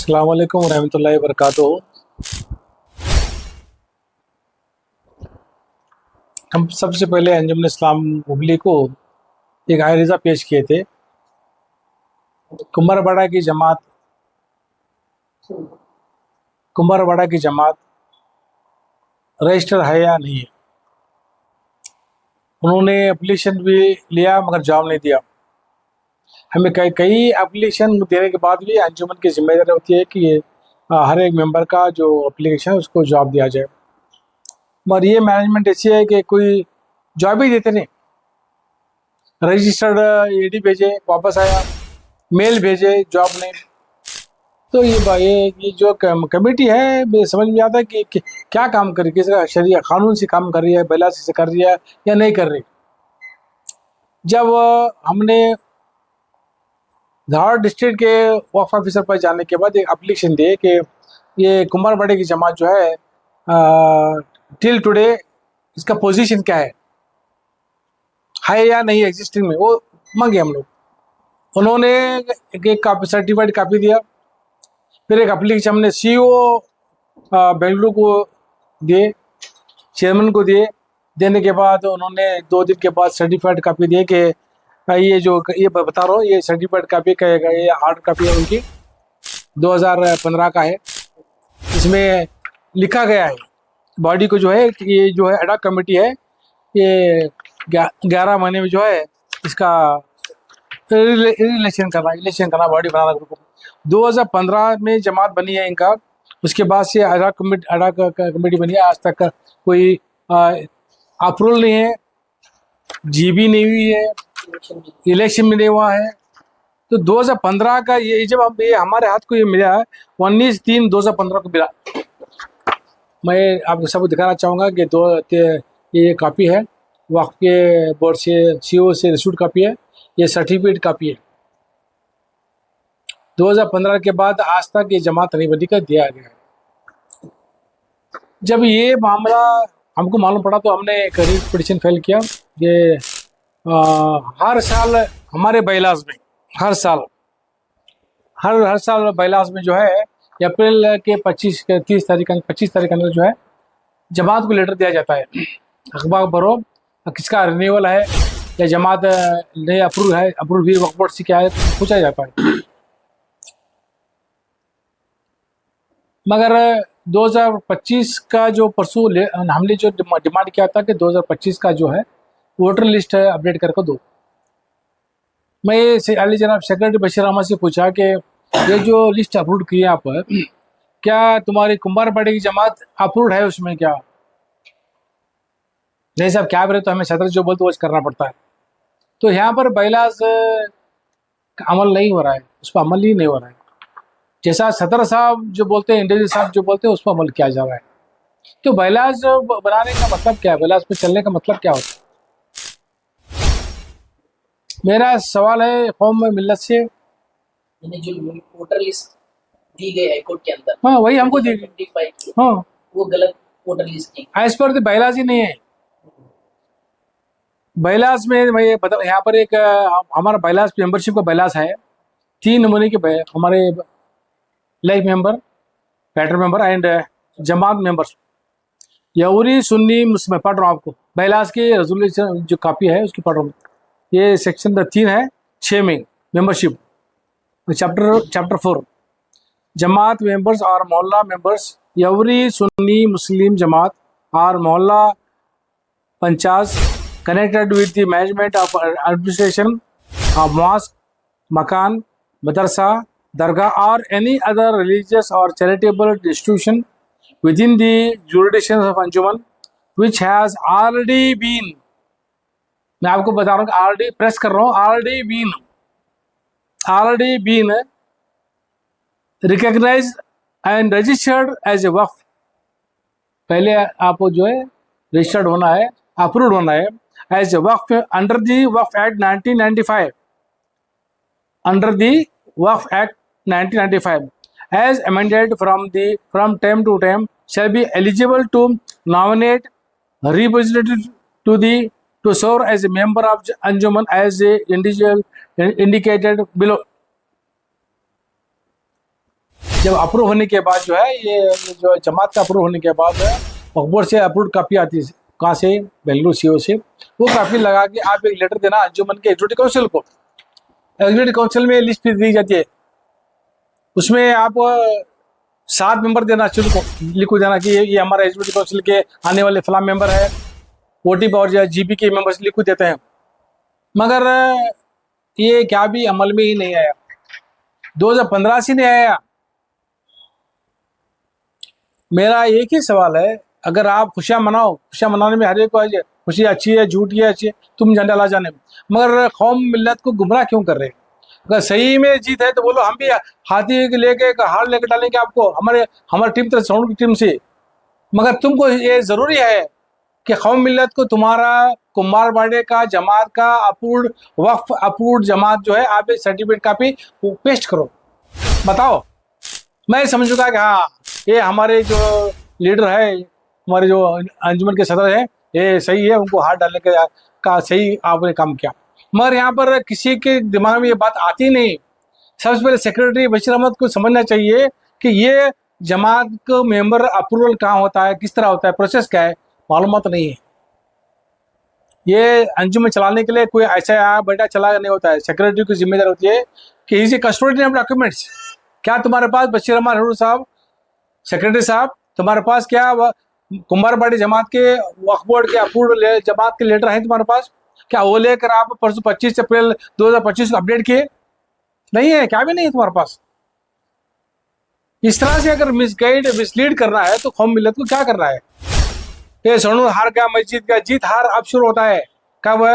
अस्सलाम वालेकुम रहमतुल्लाहि व बरकातुहू। हम सबसे पहले अंजुमन इस्लाम हुबली को एक आरिज़ा पेश किए थे। कुम्भरवाड़ा की जमात रजिस्टर है या नहीं है। उन्होंने एप्लीकेशन भी लिया मगर जवाब नहीं दिया। हमें कई एप्लीकेशन देने के बाद भी अंजुमन की जिम्मेदारी होती है कि हर एक मेंबर का जो एप्लीकेशन है उसको जवाब दिया जाए। मगर ये मैनेजमेंट ऐसी है कि कोई जवाब ही देते नहीं। रजिस्टर्ड एडी भेजे वापस आया, मेल भेजे जवाब नहीं। तो ये जो कमेटी है समझ में आता है कि क्या काम कर रही है, किसी शरीय कानून से काम कर रही है, बैलासी से कर रही है या नहीं कर रही। जब हमने धार डिस्ट्रिक्ट के वक्फ ऑफिसर पर जाने के बाद एक एप्लीकेशन दिए कि ये कुम्भरवाड़े की जमात जो है टिल टुडे इसका पोजीशन क्या है या नहीं एग्जिस्टिंग में, वो मांगे हम लोग। उन्होंने एक कापी सर्टिफाइड कापी दिया। फिर एक एप्लीकेशन हमने सीईओ बेंगलुरु को दिए, चेयरमैन को दिए। देने के बाद उन्होंने 2 दिन के बाद सर्टिफाइड कापी दिए कि ये बता रहा हूँ, ये सर्टिफाइड कापी का ये हार्ड कापी है उनकी 2015 का है। इसमें लिखा गया है बॉडी को जो है ये जो है एडॉक कमेटी है, ये 11 महीने में जो है इसका इलेक्शन करना बॉडी बनाना ग्रुप। 2015 में जमात बनी है इनका। उसके बाद से एडॉक कमेटी बनी है। आज तक कोई अप्रूवल नहीं है, जीबी नहीं हुई है, इलेक्शन भी नहीं हुआ है। तो 2015 का ये जब अब ये हमारे हाथ को ये मिला है 19/3/2015 को मिला। मैं आपको सबको दिखाना चाहूँगा कि ये कापी है वक्फ के बोर्ड से, सीईओ से रिसीव्ड कापी है, ये सर्टिफिकेट कापी है। 2015 के बाद आज तक ये जमात नहीं बनी कर दिया गया है। जब ये मामला हमको मालूम पड़ा तो हमने एक रिट पिटीशन फाइल किया। ये हर साल हमारे बैलास में हर साल बैलास में जो है अप्रैल के 30 तारीख 25 तारीख अंदर जो है जमात को लेटर दिया जाता है। अखबार भरो किसका रिन्यूअल है या जमात नहीं अप्रूव भी वक्फ बोर्ड से क्या है पूछा जाता है। मगर 2025 का जो परसों हमने जो डिमांड किया था कि 2025 का जो है वोटर लिस्ट है अपडेट करके दो। मैं अली जनाब सेक्रेटरी बशीर अहमद से पूछा कि ये जो लिस्ट अपलोड की है आप, क्या तुम्हारी कुम्भरवाड़े की जमात अप्रूव्ड है उसमें क्या? नहीं साहब क्या बोले, तो हमें सदर जो बोलते वो करना पड़ता है। तो यहाँ पर बैलास अमल नहीं हो रहा है, उस पर अमल ही नहीं हो रहा है। जैसा सदर साहब जो बोलते हैं, इंडस्ट्री साहब जो बोलते हैं उस पर अमल किया जा रहा है। तो बैलास बनाने का मतलब क्या है, बैलास पे चलने का मतलब क्या होता है? मेरा सवाल है कौम में मिल्लत से, जो वोटर लिस्ट दी गई हाईकोर्ट के अंदर, हाँ वही हमको दी गई, हाँ वो गलत वोटर लिस्ट थी। एज पर द बैलास ही नहीं है। बैलास में मैं ये बता, यहाँ पर एक हमारा बैलास मेंबरशिप का बैलास है। 3 नमूने के हमारे life member, patron member and जमात मेंबर्स। यहूदी सुन्नी मुस्लिम पढ़ रहा हूँ आपको बैलास की रेजोल्यूशन जो कापी है उसकी पढ़ रहा हूँ। ये सेक्शन 3 है 6 में मेंबरशिप चैप्टर 4 जमात मेंबर्स और मोहल्ला मेंबर्स। यहूदी सुन्नी मुस्लिम जमात और मोहल्ला panchayat connected with the management of administration of mosque, makan, madrasa, dargah or any other religious or charitable institution within the jurisdiction of Anjuman which has already been, मैं आपको बता रहा हूँ कि already प्रेस कर रहा हूँ, already been recognized and registered as a वक्फ। पहले आपको जो है रजिस्टर्ड होना है, अप्रूव्ड होना है as a Waqf under the Waqf Act 1995, under the Waqf Act 1995 as amended from time to time shall be eligible to nominate representative to serve as a member of Anjuman as a individual indicated below। जब approve होने के बाद जो है ये जो जमात का approve होने के बाद वक्फ बोर्ड से अप्रूव कापी आती है, कहाँ से, बेंगलुरु सीओ से। वो कापी लगा के आप एक लेटर देना अंजुमन के एग्जीक्यूटिव काउंसिल को। एग्जीक्यूटिव काउंसिल में लिस्ट दी जाती है, उसमें आप 7 मेंबर देना शुरू को लिखो देना कि ये हमारा एग्जीक्यूटिव काउंसिल के आने वाले फलां मेंबर है। ओटीपी और जीबी के मेंबर्स लिख देते हैं, मगर ये क्या भी अमल में ही नहीं आया। 2015 से नहीं आया। मेरा एक ही सवाल है, अगर आप खुशियां मनाओ, खुशियां मनाने में हर एक को खुशी अच्छी है, झूठी है, अच्छी है, तुम झंडा ला जाने, मगर कौम मिल्लत को गुमराह क्यों कर रहे हैं? अगर सही में जीत है तो बोलो हम भी हाथी लेके हार लेके डालेंगे आपको, हमारे टीम तरफ साउंड की टीम से। मगर तुमको ये जरूरी है कि कौम मिल्लत को तुम्हारा कुम्हार बाड़े का जमात का अपूर्ण वक्फ अपूर्ण जमात जो है, आप एक सर्टिफिकेट कापी पेस्ट करो, बताओ। मैं समझूंगा कि हाँ ये हमारे जो लीडर है, हमारे जो अंजुमन के सदर है, ये सही है, उनको हाथ डालने का सही आपने काम किया। मगर यहाँ पर किसी के दिमाग में ये बात आती नहीं। सबसे पहले सेक्रेटरी बशीर अहमद को समझना चाहिए कि ये जमात को मेंबर अप्रूवल कहाँ होता है, किस तरह होता है, प्रोसेस क्या है, मालूमात नहीं है। ये अंजुमन चलाने के लिए कोई ऐसा आया बेटा चला नहीं होता है। सेक्रेटरी की जिम्मेदारी होती है कि is a custodian of documents. क्या तुम्हारे पास बशीर अहमद हरू साहब, सेक्रेटरी साहब, तुम्हारे पास क्या कुम्हारबाड़ी जमात के वक्फ बोर्ड के अपूर्ण जमात के लेटर हैं तुम्हारे पास? क्या वो लेकर आप परसों 25 अप्रैल 2025 को अपडेट किए? नहीं है, क्या भी नहीं है तुम्हारे पास। इस तरह से अगर मिसलीड करना है तो कौम मिल्लत को क्या करना है? ये सोनू हार का मस्जिद का जीत हार अब शुरू होता है कब?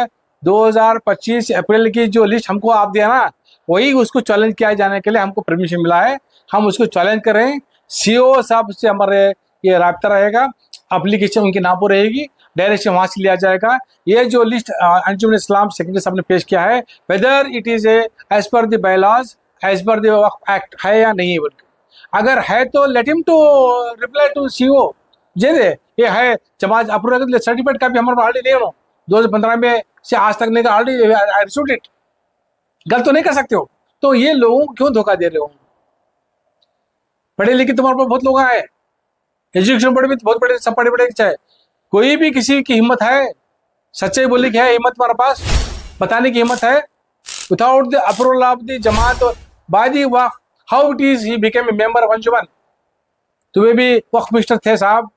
2025 अप्रैल की जो लिस्ट हमको आप दिया ना, वही उसको चैलेंज किया जाने के लिए हमको परमिशन मिला है। हम उसको चैलेंज करें। सीओ साहब से हमारे ये राब्ता रहेगा, एप्लीकेशन उनके नाम पर रहेगी, डायरेक्शन वहां से लिया जाएगा। ये जो लिस्ट अंजुमन इस्लाम सेक्रेटरी साहब ने पेश किया है, whether it is as per the bylaws, as per the वक्फ एक्ट है या नहीं है, बोल अगर है तो let him to reply to CO जे दे ये है जमात अप्रूव सर्टिफिकेट का भी हमारे पास ऑलरेडी नहीं हो। 2015 में से आज तक नहीं, ऑलरेडी आई रिसीव्ड इट। गलत तो नहीं कर सकते हो, तो ये लोगों को क्यों धोखा दे रहे हो? पढ़े लिखे तुम्हारे पास बहुत लोग आए, एजुकेशन बोर्ड भी बहुत बड़े, सब पढ़े बड़े चाहे, कोई भी किसी की हिम्मत है, सच्चाई बोलने की है हिम्मत तुम्हारे पास, बताने की हिम्मत है? Without the approval of the जमात बाय द वक्फ, how it is he became a member of अंजुमन? तुम्हें भी वक्फ मिनिस्टर थे साहब,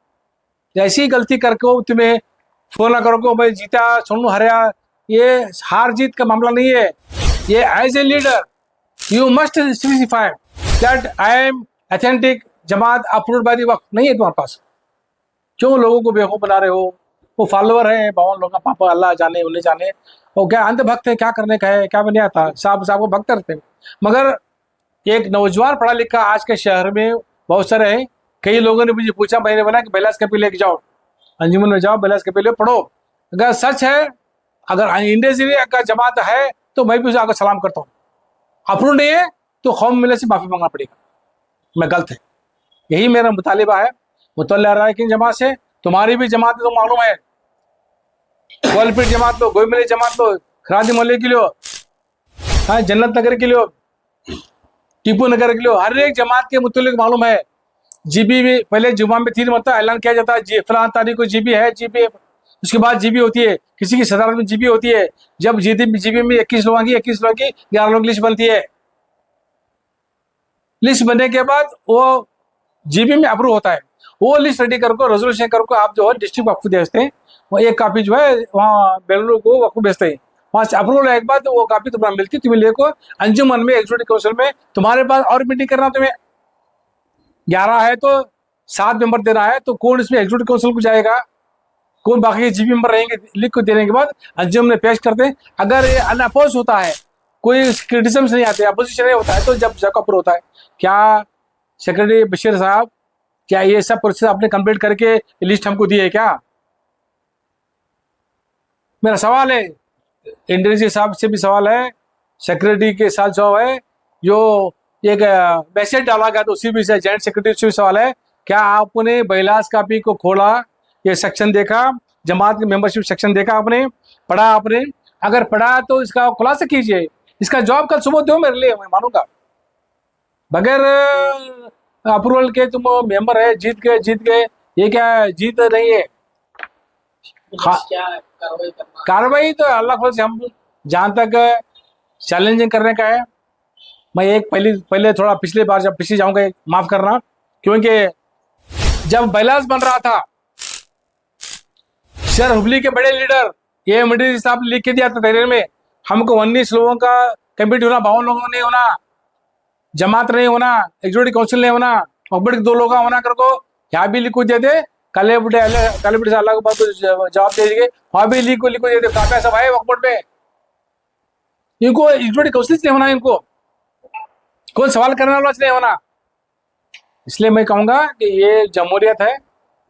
ऐसी गलती करके तुम्हें फोन ना करो भाई जीता सोनू हरिया। ये हार जीत का मामला नहीं है। ये as a leader you must specify that I am authentic जमात अप्रूव्ड बाय द वक्फ। नहीं है तुम्हारे पास, क्यों लोगों को बेवकूफ बना रहे हो? वो फॉलोअर है 52 लोगों का, पापा अल्लाह जाने उन्हें जाने, वो क्या अंधभक्त है, क्या करने का है, क्या नहीं आता, साहब को भक्त रहते हैं। मगर एक नौजवान पढ़ा लिखा आज के शहर में बहुत सारे हैं। कई लोगों ने मुझे पूछा, मैंने बोला कि बैलास कपी लेके जाओ, अंजुमन में जाओ, बैलास कपी ले पढ़ो। अगर सच है, अगर इंडिया का जमात है तो मैं भी उसे आकर सलाम करता हूँ। अप्रूव नहीं है तो कौम मिल्लत से माफी मांगना पड़ेगा, मैं गलत है। यही मेरा मुतालिबा है मुतल्ला राय की जमात से। तुम्हारी भी जमात तो मालूम है, गोलपीट जमात लो, गोयमली जमात लो, खरादी मोहल्ले के लो, हाँ जन्नत नगर के लो, टीपू नगर के लो, हर एक जमात के मुतल्लिक मालूम है। जीबी भी पहले जुमा में 3 मतलब ऐलान किया जाता है, फलां तारीख को जीबी है, जीबी, उसके बाद जीबी होती है, किसी की सदारत में जीबी होती है। जब जीबी में 21 लोगों की 11 लोगों की लिस्ट बनती है। लिस्ट बनने के बाद वो जीबी में अप्रूव होता है। वो लिस्ट रेडी करके रेजोल्यूशन करके आप जो है डिस्ट्रिक्ट वक्फ भेजते हैं, वो एक कॉपी जो है वहाँ बेंगलुरु को वक्फ भेजते हैं। वहाँ से अप्रूवल आने के बाद वो कॉपी तुम्हें मिलती है, तुम्हें लेको अंजुमन में एग्जीक्यूटिव काउंसिल में तुम्हारे पास और मीटिंग करना, तुम्हें 11 है तो 7 मेंबर देना है, तो कौन इसमें एग्जीक्यूटिव काउंसिल को जाएगा, कौन बाकी के जीबी मेंबर रहेंगे। लिख को देने के बाद अंजुमन में पेश करते हैं। अगर ये अनअपोज होता है, कोई क्रिटिसिज्म नहीं आते, अपोजिशन नहीं होता है, तो जब अप्रूव होता है। क्या सेक्रेटरी बशीर साहब, क्या ये सब प्रोसेस आपने कंप्लीट करके लिस्ट हमको दी है क्या? मेरा सवाल है, इंडस्ट्री साहब से भी सवाल है, सेक्रेटरी के साथ जो है जो एक मैसेज डाला गया तो उसी भी से जॉइंट सेक्रेटरी से भी सवाल है, क्या आपने बैलास कापी को खोला, ये सेक्शन देखा, जमात के मेंबरशिप सेक्शन देखा आपने, पढ़ा आपने? अगर पढ़ा तो इसका खुलासा कीजिए, इसका जवाब कल सुबह दो मेरे लिए, मैं मानूंगा। बगैर अप्रूवल के तुम मेंबर है, जीत गए, ये क्या जीत नहीं है। पुलिस क्या कार्रवाई करना? कार्रवाई तो अल्लाह खुद से हम जहां तक चैलेंजिंग करने का है। मैं एक पहले थोड़ा पिछले बार जब पिछले जाऊंगा माफ करना, क्योंकि जब बैलास बन रहा था शहर हुबली के बड़े लीडर ये मिडिल साहब लिख के दिया था तहरीर में, हमको 19 लोगों का कमेटी होना, 52 लोगों नहीं होना, जमात नहीं होना, एग्जीक्यूटिव काउंसिल नहीं होना, और 2 लोग होना करको यहाँ भी लिखो दे दे। काले बुढ़े से अल्लाह के बाद जवाब दे देंगे, वहां भी लिखो दे दे। काफी सब आए वक्फ बोर्ड में, इनको एग्जीक्यूटिव काउंसिल नहीं होना, इनको कौन सवाल करने वाला नहीं होना। इसलिए मैं कहूंगा कि ये जमहूरियत है,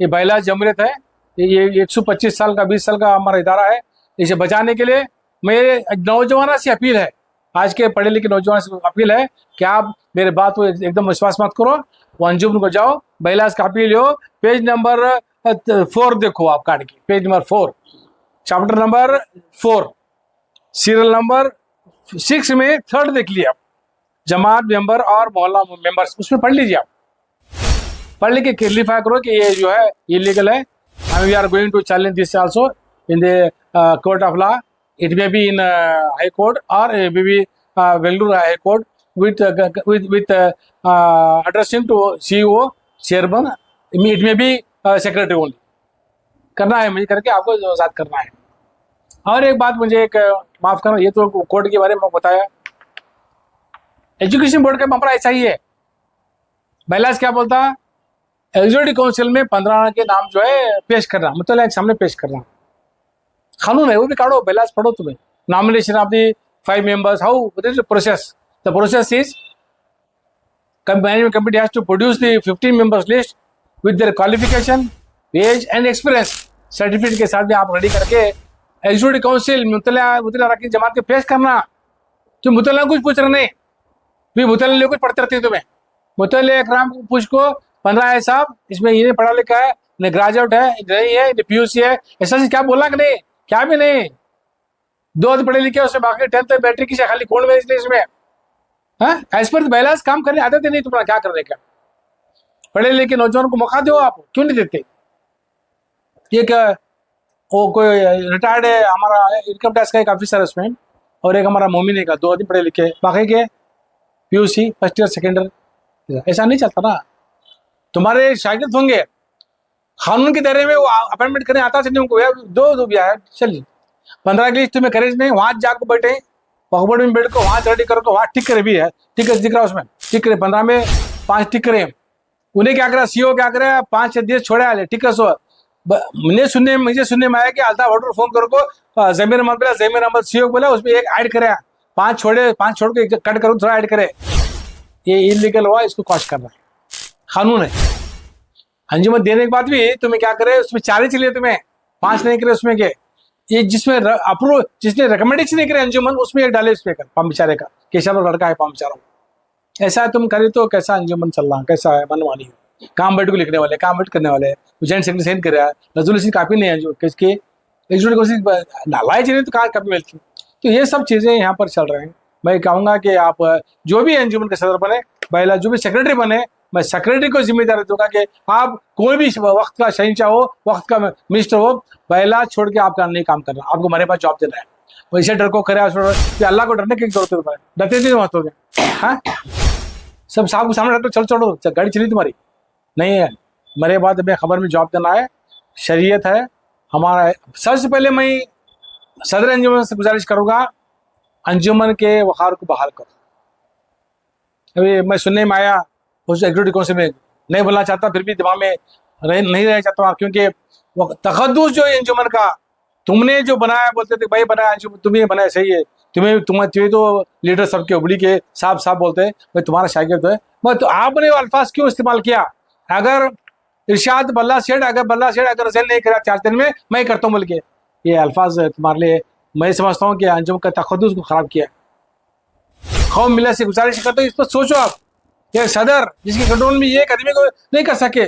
ये बैलास जमहूरियत है, ये 125 साल का 20 साल का हमारा इदारा है। इसे बचाने के लिए मेरे नौजवानों से अपील है, आज के पढ़े लिखे नौजवान से अपील है कि आप मेरे बात को एकदम विश्वास मत करो, वो अंजुमन को जाओ, बैलास का अपील हो, पेज नंबर 4 देखो आप काट के, page number 4, chapter number 4, serial number 6 में 3rd देख लिया आप, जमात मेंबर और मोहल्ला मेंबर्स, उसमें पढ़ लीजिए आप, पढ़ लिख के क्लियरिफाई करो कि ये जो है इलीगल है। We are going to challenge this also in the court of law, it may be in high court और may be Bengaluru high court with addressing to CEO, chairman, it may be secretary only, करना है मुझे, करके आपको साथ करना है। और एक बात मुझे एक माफ करना, ये तो कोर्ट के बारे में बताया, एजुकेशन बोर्ड का मामला ऐसा ही है। बैलास क्या बोलता, एग्जीक्यूटिव काउंसिल में 15 के नाम जो है पेश करना, मतलब सामने पेश करना, कानून है वो भी काढ़ो, बैलास पढ़ो तुम्हें, nomination of the 5 members, how what is the process? The process is management committee has to produce the 15 members list with their qualification, age and experience certificate के साथ भी आप रेडी करके एग्जीक्यूटिव काउंसिल मुतल्ला रखी जमात के पेश करना। तुम मुतल्ला कुछ पूछ रहे नहीं, भी मुतल्ले कुछ पढ़ते रहते तुम्हें, मुतल्ले एकराम को पूछ को 15 है साहब, इसमें ये नहीं पढ़ा लिखा है, न ग्रेजुएट है, नहीं है, न PUC है, ऐसा क्या बोला कि नहीं, क्या भी नहीं, 2 पढ़े लिखे उसमें, बाकी 10th बैटरी की खाली कौन में इसमें, हाँ एज पर बैलास काम करने आदत ही नहीं तुम्हारा, क्या करने का, पढ़े लिखे नौजवान को मौका दो, आप क्यों नहीं देते। एक वो कोई रिटायर्ड है हमारा इनकम टैक्स का एक ऑफिसर है उसमें, और एक हमारा मोमिन का, 2 आदमी पढ़े लिखे, बाकी के PUC first year second year, ऐसा नहीं चलता ना। तुम्हारे शागिर्द होंगे कानून के दायरे में, वो अपॉइंटमेंट करने आता नहीं उनको, दो भी आया चलिए, 15 की लिस्ट तुम्हें करेज नहीं, वहां जाकर बैठे पकबड़ में बैठ को वहां रेडी करो, तो वहां टिक करे भी है, टिक दिख रहा है उसमें, टिक करे 15 में 5 टिक करे, उन्हें क्या करा CEO क्या करे 5 देश छोड़े आले टिक सो। मुझे सुनने में आया कि अल्ताफ होटल फोन करो को जमीर अहमद CEO बोला उसमें एक ऐड करे, 5 छोड़ के कट करो, थोड़ा ऐड करे, ये इलीगल हुआ, इसको कॉश करना है, कानून है। अंजुमन देने के बाद भी तुम्हें क्या करे, उसमें 4 ही चलिए, तुम्हें 5 नहीं करे उसमें के, ये जिसमें अप्रूव जिसने रिकमेंडेशन नहीं करे अंजुमन, उसमें एक डाले उसमें पाम बेचारे का, कैसा लड़का है पाम बेचारा, ऐसा तुम करे तो कैसा अंजुमन चल रहा, कैसा है मनमानी, काम बैठ को लिखने वाले, काम बैठ करने वाले, जॉइंट सेक्रेटरी साइन करे, रेजोल्यूशन काफी नहीं है जो किसके एग्जीक्यूटिव नालायक नहीं तो कहाँ कभी मिलती। तो ये सब चीजें यहाँ पर चल रहे हैं। मैं कहूँगा कि आप जो भी अंजुमन के सदर बने, बैला जो भी सेक्रेटरी बने, मैं सेक्रेटरी को जिम्मेदारी दूंगा कि आप कोई भी वक्त का शहंशाह हो, वक्त का मिनिस्टर हो, बैला छोड़ के आपका नहीं काम करना, आपको हमारे पास जॉब देना है। वैसे डर को करे अल्लाह को डरने की जरूरत है, डरते नहीं मत हो गए, हाँ सब साहब सामने डरते चल छोड़ो, गाड़ी चली तुम्हारी नहीं है, मेरे बाद हमें खबर में जॉब देना है, शरीयत है हमारा। सबसे पहले मैं सदर अंजुमन से गुजारिश करूंगा, अंजुमन के वखार को बहाल करो। अभी मैं सुनने में आया उस एग्जीक्यूटिव काउंसिल में, नहीं बोलना चाहता, फिर भी दिमाग में नहीं रहना चाहता, क्योंकि तखद्दुस जो है अंजुमन का, तुमने जो बनाया, बोलते थे भाई बनाया अंजुमन, तुम्हें बनाया सही है, तुम्हें तो लीडर सबके उबली के साफ बोलते हैं भाई तुम्हारा शागिर्द है, मगर तो आपने वो अल्फाज क्यों इस्तेमाल किया। अगर इरशाद बल्ला सेठ अगर रिजाइन नहीं करा 4 दिन में, मैं करता हूँ बोल के, ये अल्फाज तुम्हारे लिए मैं समझता हूँ कि अंजुमन का तखद्दुस को खराब किया। कौम मिला से गुजारिश करता हूँ, इस पर सोचो आप, ये सदर जिसके कंट्रोल में ये एक आदमी को नहीं कर सके,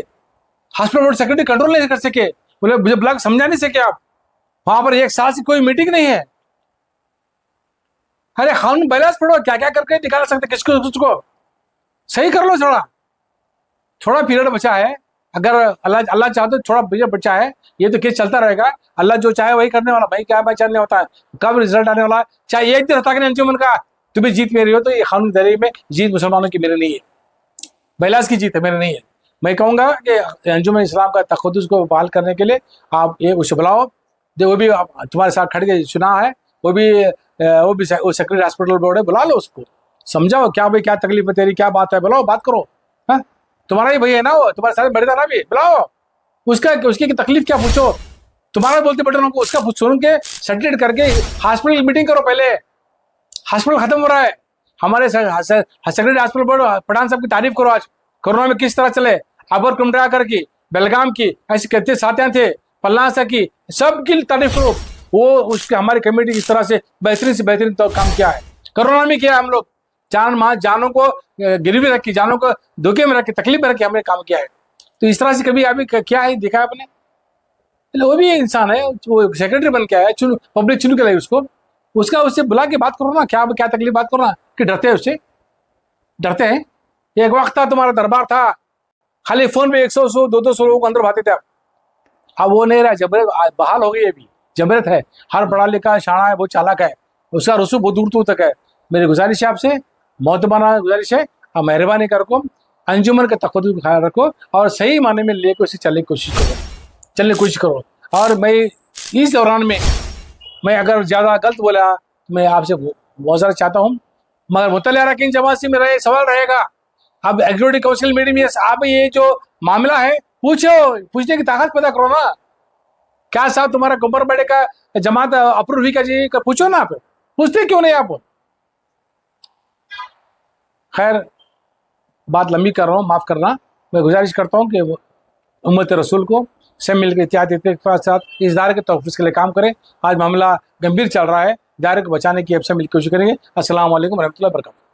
हॉस्पिटल बोर्ड सेक्रेटरी कंट्रोल नहीं कर सके, बोले मुझे ब्लॉक समझा नहीं सके आप, वहां पर एक साल से कोई मीटिंग नहीं है। अरे कानून बैलास पढ़ो, क्या क्या करके निकाल सकते किसको, सही कर लो थोड़ा पीरियड बचा है। अगर अल्लाह अल्लाह चाहे तो थोड़ा पीरियड बचा है, ये तो केस चलता रहेगा। अल्लाह जो चाहे वही करने वाला, भाई क्या पहचान नहीं होता है कब रिजल्ट आने वाला है। चाहे एक दिन होता कि अंजुमन का तुम्हें जीत मेरी हो, तो ये कानून दायरे में जीत मुसलमानों की मेरी नहीं है, बैलास की जीत है, मेरी नहीं है। मैं कहूँगा कि अंजुमन इस्लाम का तक़द्दुस को बहाल करने के लिए आप ये उसे बुलाओ, जो वो भी तुम्हारे साथ खड़ के चुना है, वो भी वो सेक्रेटरी हॉस्पिटल बोर्ड है, बुला लो उसको, समझाओ क्या भाई क्या तकलीफ है तेरी, क्या बात है, बुलाओ बात करो। हाँ, तुम्हारा ही भाई है ना, वो तुम्हारे साथ बड़े ना भी, बुलाओ उसकी तकलीफ क्या पूछो। तुम्हारा बोलते बटन को उसका सुन के सर्टिफिकेट करके हॉस्पिटल मीटिंग करो पहले। हॉस्पिटल खत्म हो रहा है, हमारे सेक्रेटरी हॉस्पिटल बोर्ड पठान साहब की तारीफ करो। आज कोरोना में किस तरह चले, अबर कुमड्राकर की, बेलगाम की, ऐसे कितने साथियां थे, पल्लासा की, सबकी तारीफ करो। वो उसके हमारी कमेटी इस तरह से बेहतरीन तो काम किया है। कोरोना में किया हम लोग जानों को गिरवी रखी, जानों को धोखे में रखी, तकलीफ में रखी, हमने काम किया है। तो इस तरह से कभी अभी क्या है दिखा आपने? वो भी इंसान है, वो सेक्रेटरी बन के आया, पब्लिक चुन के लाई उसको, उससे बुला के बात करो ना, क्या तकलीफ बात करो ना। कि डरते हैं उससे, डरते हैं। एक वक्त था तुम्हारा दरबार था, खाली फोन पे 100 200 लोगों को अंदर भाते थे। अब वो नहीं रहा, जबरत बहाल हो गई। अभी जबरत है, हर पढ़ा लिखा शाना है, बहुत चालाक है, उसका रसूख बहुत दूर तक है। मेरी गुजारिश है आपसे, मोहतबाना गुजारिश है, आप मेहरबानी करो, अंजुमन का तक़द्दुस का ख्याल रखो और सही माने में लेकर उसे चलने की कोशिश करो। और मैं इस दौरान में मैं अगर ज़्यादा गलत बोला तो मैं आपसे बहुत ज़्यादा चाहता हूँ, मगर मुतल्लिया अरकान जमात से मेरा एक सवाल रहेगा। अब एग्जीक्यूटिव काउंसिल मीटिंग में आप ये जो मामला है पूछने की ताकत पैदा करो ना। क्या साहब तुम्हारा गुम्बर बड़े का जमात अप्रूव हुई का जी, पूछो ना, आप पूछते क्यों नहीं आप? खैर, बात लंबी कर रहा हूँ, माफ़ करना। मैं गुजारिश करता हूँ कि उम्मत रसूल को सब मिलकर इत्तेहाद के साथ इस दायरे के तहफ़्फ़ुज़ के लिए काम करें। आज मामला गंभीर चल रहा है, दायरे को बचाने की अब से मिलकर कोशिश करेंगे। अस्सलाम वालेकुम रहमतुल्लाहि व बरकातहू।